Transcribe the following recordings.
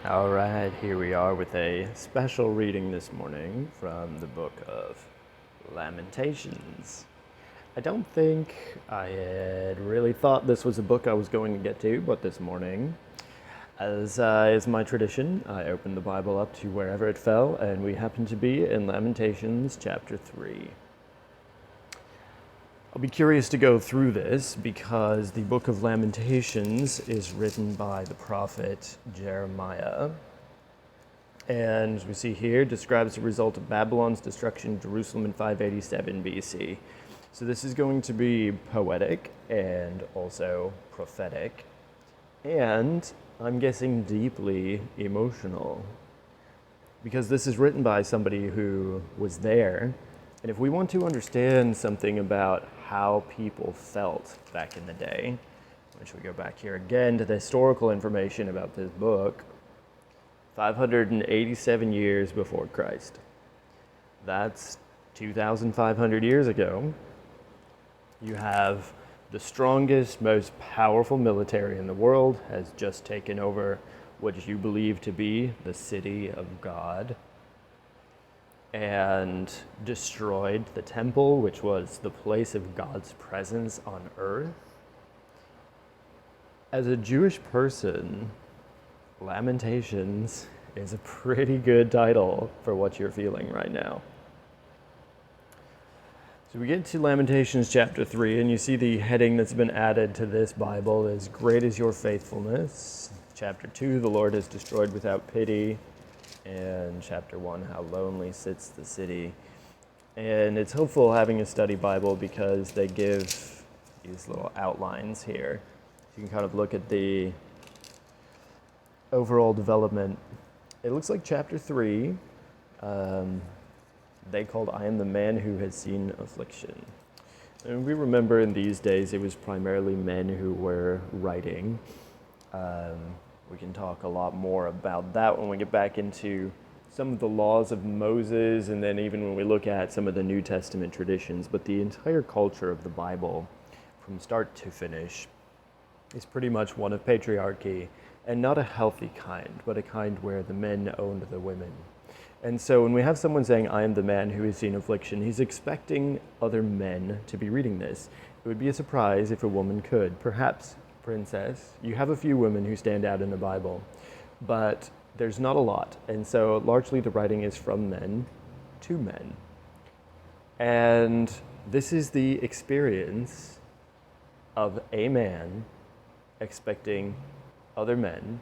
All right, here we are with a special reading this morning from the book of Lamentations. I don't think I had really thought this was a book I was going to get to, but this morning, as is my tradition, I opened the Bible up to wherever it fell, and we happen to be in Lamentations chapter 3. I'll be curious to go through this because the book of Lamentations is written by the prophet Jeremiah. And as we see here, describes the result of Babylon's destruction of Jerusalem in 587 BC. So this is going to be poetic and also prophetic, and I'm guessing deeply emotional, because this is written by somebody who was there. And if we want to understand something about how people felt back in the day, which we go back here again to the historical information about this book, 587 years before Christ. That's 2,500 years ago. You have the strongest, most powerful military in the world has just taken over what you believe to be the city of God and destroyed the temple, which was the place of God's presence on earth. As a Jewish person, Lamentations is a pretty good title for what you're feeling right now. So we get to Lamentations chapter 3, and you see the heading that's been added to this Bible is Great is Your Faithfulness. Chapter 2, the Lord is destroyed without pity. And chapter 1, how lonely sits the city. And it's helpful having a study Bible because they give these little outlines here. You can kind of look at the overall development. It looks like chapter 3, they called I Am the Man Who Has Seen Affliction. And we remember in these days it was primarily men who were writing. We can talk a lot more about that when we get back into some of the laws of Moses, and then even when we look at some of the New Testament traditions. But the entire culture of the Bible, from start to finish, is pretty much one of patriarchy, and not a healthy kind, but a kind where the men owned the women. And so when we have someone saying, I am the man who has seen affliction, he's expecting other men to be reading this. It would be a surprise if a woman could. Perhaps, princess, you have a few women who stand out in the Bible, but there's not a lot. And so largely the writing is from men to men. And this is the experience of a man expecting other men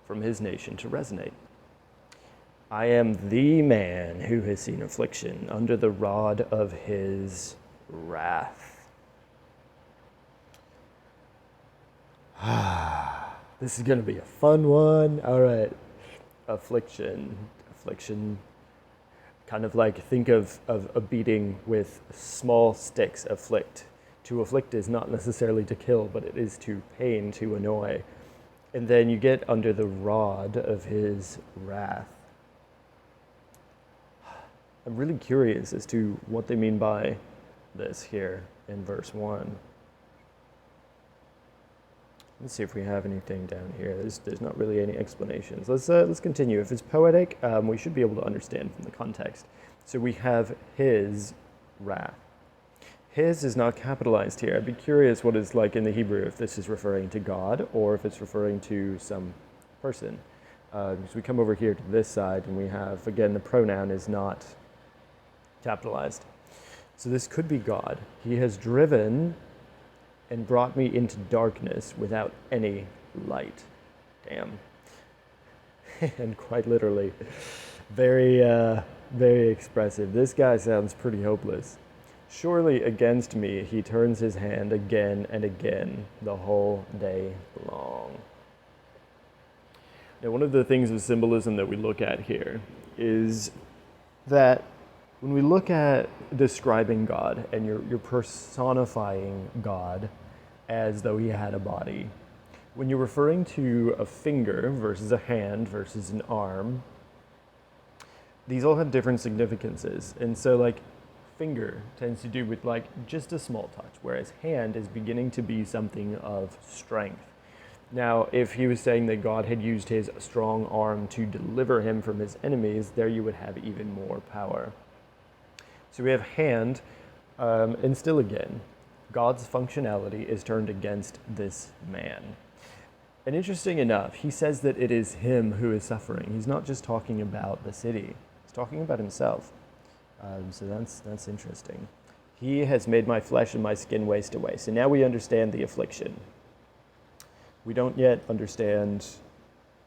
from his nation to resonate. I am the man who has seen affliction under the rod of his wrath. This is going to be a fun one. All right. Affliction. Affliction. Kind of like think of a beating with small sticks. Afflict. To afflict is not necessarily to kill, but it is to pain, to annoy. And then you get under the rod of his wrath. I'm really curious as to what they mean by this here in verse 1. Let's see if we have anything down here. There's not really any explanations. Let's continue. If it's poetic, we should be able to understand from the context. So we have his wrath. His is not capitalized here. I'd be curious what it's like in the Hebrew, if this is referring to God or if it's referring to some person. So we come over here to this side and we have, again, the pronoun is not capitalized. So this could be God. He has driven and brought me into darkness without any light. Damn. And quite literally, very expressive. This guy sounds pretty hopeless. Surely against me he turns his hand again and again the whole day long. Now, one of the things of symbolism that we look at here is that when we look at describing God and you're personifying God as though he had a body, when you're referring to a finger versus a hand versus an arm, these all have different significances. And so like finger tends to do with like just a small touch, whereas hand is beginning to be something of strength. Now, if he was saying that God had used his strong arm to deliver him from his enemies, there you would have even more power. So we have hand, and still again, God's functionality is turned against this man. And interesting enough, he says that it is him who is suffering. He's not just talking about the city, he's talking about himself. So that's interesting. He has made my flesh and my skin waste away. So now we understand the affliction. We don't yet understand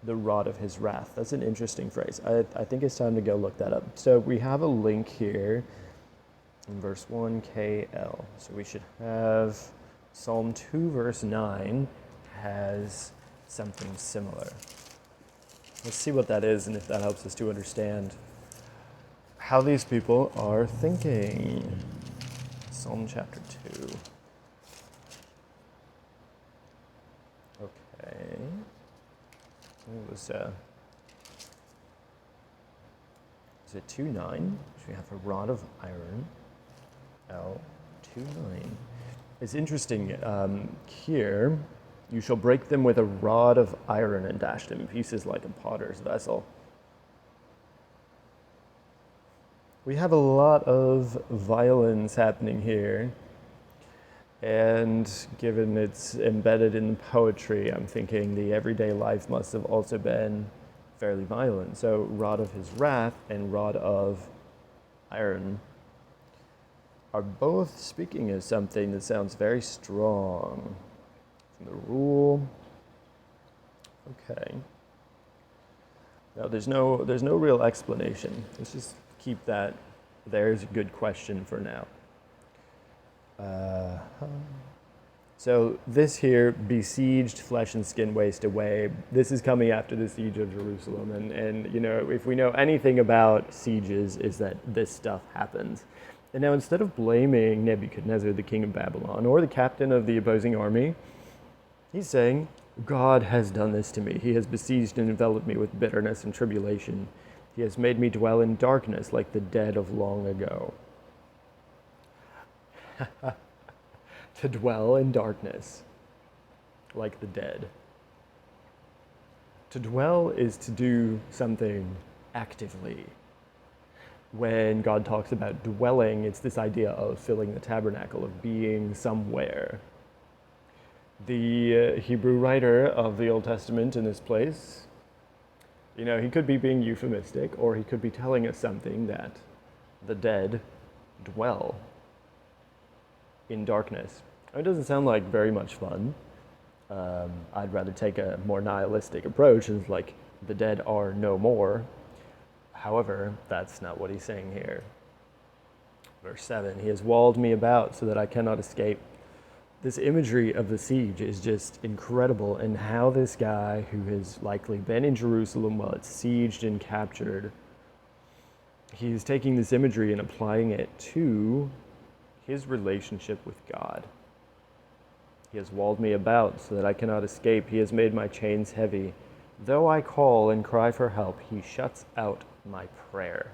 the rod of his wrath. That's an interesting phrase. I think it's time to go look that up. So we have a link here in verse 1 KL. So we should have Psalm 2 verse 9 has something similar. Let's see what that is and if that helps us to understand how these people are thinking. Psalm chapter 2. Okay. It was is it 2:9? We have a rod of iron. L 2:9. It's interesting here. You shall break them with a rod of iron and dash them in pieces like a potter's vessel. We have a lot of violence happening here. And given it's embedded in poetry, I'm thinking the everyday life must have also been fairly violent. So rod of his wrath and rod of iron are both speaking of something that sounds very strong. From the rule. Okay. Now there's no real explanation. Let's just keep that. There's a good question for now. So this here, besieged, flesh and skin waste away. This is coming after the siege of Jerusalem, and you know, if we know anything about sieges, is that this stuff happens. And now instead of blaming Nebuchadnezzar, the king of Babylon, or the captain of the opposing army, he's saying, God has done this to me. He has besieged and enveloped me with bitterness and tribulation. He has made me dwell in darkness like the dead of long ago. To dwell in darkness like the dead. To dwell is to do something actively. When God talks about dwelling, it's this idea of filling the tabernacle, of being somewhere. The Hebrew writer of the Old Testament in this place, you know, he could be being euphemistic, or he could be telling us something that the dead dwell in darkness. It doesn't sound like very much fun. I'd rather take a more nihilistic approach, and like the dead are no more. However, that's not what he's saying here. Verse 7, he has walled me about so that I cannot escape. This imagery of the siege is just incredible, and how this guy who has likely been in Jerusalem while it's sieged and captured, he's taking this imagery and applying it to his relationship with God. He has walled me about so that I cannot escape. He has made my chains heavy. Though I call and cry for help, he shuts out my prayer.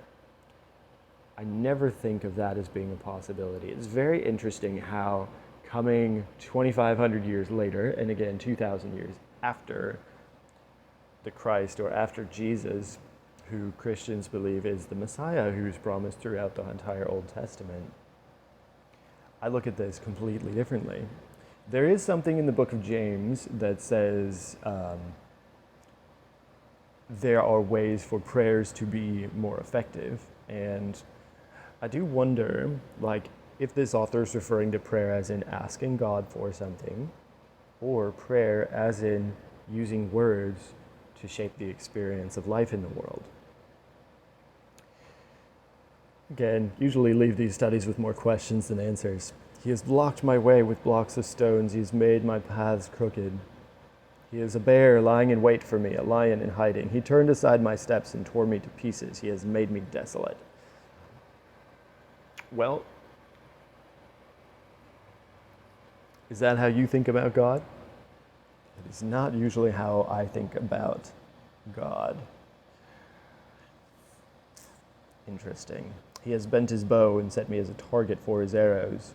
I never think of that as being a possibility. It's very interesting how coming 2,500 years later, and again 2,000 years after the Christ, or after Jesus, who Christians believe is the Messiah who's promised throughout the entire Old Testament, I look at this completely differently. There is something in the book of James that says there are ways for prayers to be more effective. And I do wonder, like, if this author is referring to prayer as in asking God for something, or prayer as in using words to shape the experience of life in the world. Again, usually leave these studies with more questions than answers. He has blocked my way with blocks of stones. He has made my paths crooked. He is a bear lying in wait for me, a lion in hiding. He turned aside my steps and tore me to pieces. He has made me desolate. Well, is that how you think about God? It is not usually how I think about God. Interesting. He has bent his bow and set me as a target for his arrows.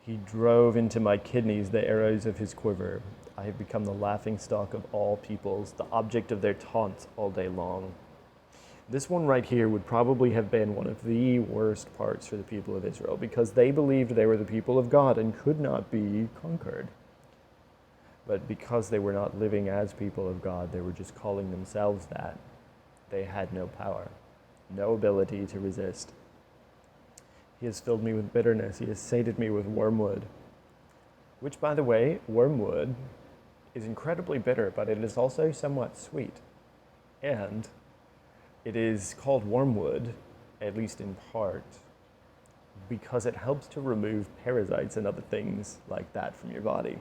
He drove into my kidneys the arrows of his quiver. I have become the laughingstock of all peoples, the object of their taunts all day long. This one right here would probably have been one of the worst parts for the people of Israel, because they believed they were the people of God and could not be conquered. But because they were not living as people of God, they were just calling themselves that. They had no power, no ability to resist. He has filled me with bitterness. He has sated me with wormwood. Which, by the way, wormwood is incredibly bitter, but it is also somewhat sweet. And it is called wormwood, at least in part, because it helps to remove parasites and other things like that from your body.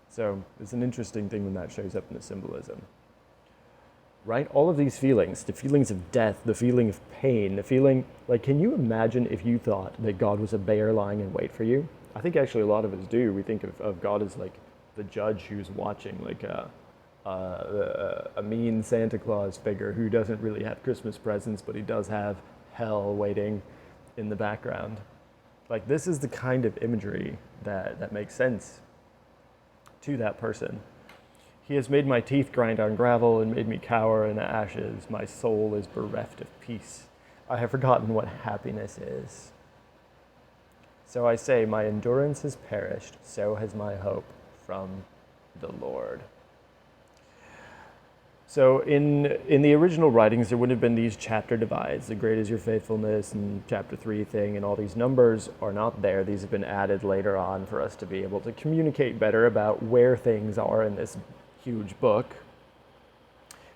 So it's an interesting thing when that shows up in the symbolism. Right? All of these feelings, the feelings of death, the feeling of pain, the feeling, like, can you imagine if you thought that God was a bear lying in wait for you? I think actually a lot of us do. We think of God as like the judge who's watching, like a mean Santa Claus figure who doesn't really have Christmas presents, but he does have hell waiting in the background. Like, this is the kind of imagery that makes sense to that person. He has made my teeth grind on gravel and made me cower in ashes. My soul is bereft of peace. I have forgotten what happiness is. So I say, my endurance has perished, so has my hope from the Lord. So in the original writings, there would have been these chapter divides. The great is your faithfulness and chapter 3 thing, and all these numbers are not there. These have been added later on for us to be able to communicate better about where things are in this huge book.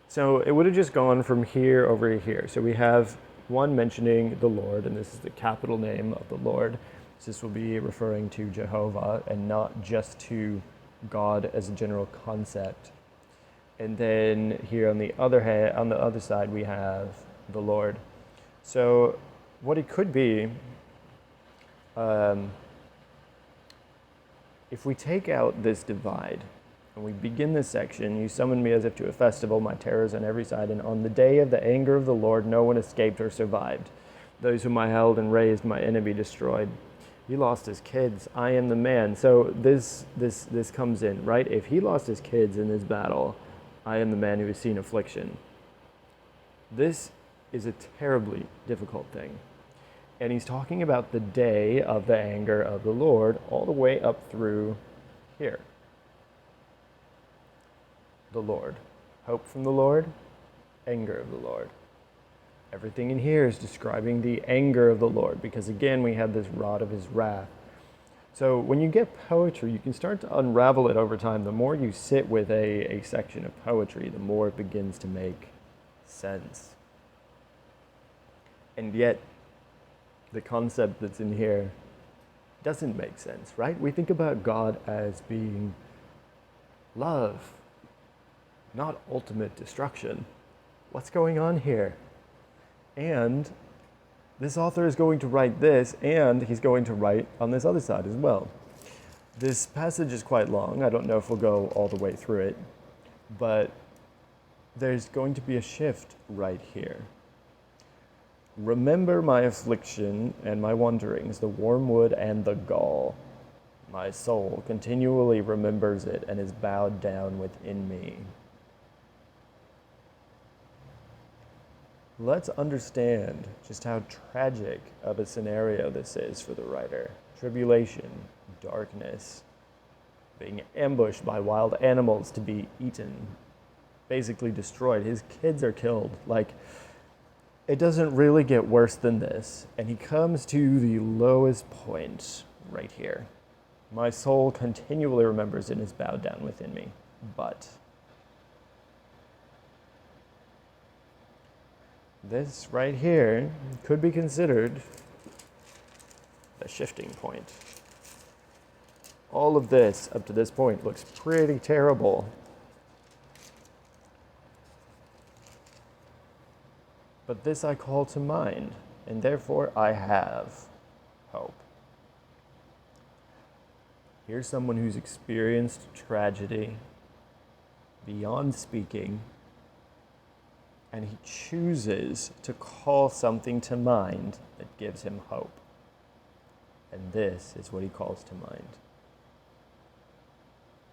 So it would have just gone from here over to here. So we have one mentioning the Lord, and this is the capital name of the Lord. So this will be referring to Jehovah and not just to God as a general concept. And then here on the other side, we have the Lord. So what it could be, if we take out this divide, and we begin this section, you summoned me as if to a festival, my terrors on every side, and on the day of the anger of the Lord, no one escaped or survived. Those whom I held and raised, my enemy destroyed. He lost his kids, I am the man. So this comes in, right? If he lost his kids in this battle, I am the man who has seen affliction. This is a terribly difficult thing. And he's talking about the day of the anger of the Lord all the way up through here. The Lord. Hope from the Lord, anger of the Lord. Everything in here is describing the anger of the Lord, because again, we have this rod of his wrath. So when you get poetry, you can start to unravel it over time. The more you sit with a section of poetry, the more it begins to make sense. And yet, the concept that's in here doesn't make sense, right? We think about God as being love, not ultimate destruction. What's going on here? And this author is going to write this, and he's going to write on this other side as well. This passage is quite long. I don't know if we'll go all the way through it, but there's going to be a shift right here. Remember my affliction and my wanderings, the wormwood and the gall. My soul continually remembers it and is bowed down within me. Let's understand just how tragic of a scenario this is for the writer. Tribulation, darkness, being ambushed by wild animals to be eaten, basically destroyed. His kids are killed. Like, it doesn't really get worse than this. And he comes to the lowest point right here. My soul continually remembers and is bowed down within me. But this right here could be considered the shifting point. All of this up to this point looks pretty terrible. But this I call to mind, and therefore I have hope. Here's someone who's experienced tragedy beyond speaking, and he chooses to call something to mind that gives him hope. And this is what he calls to mind.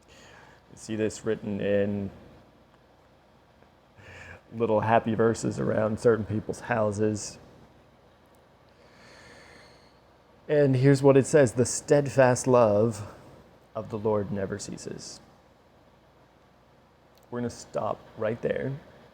You see this written in little happy verses around certain people's houses. And here's what it says: the steadfast love of the Lord never ceases. We're going to stop right there.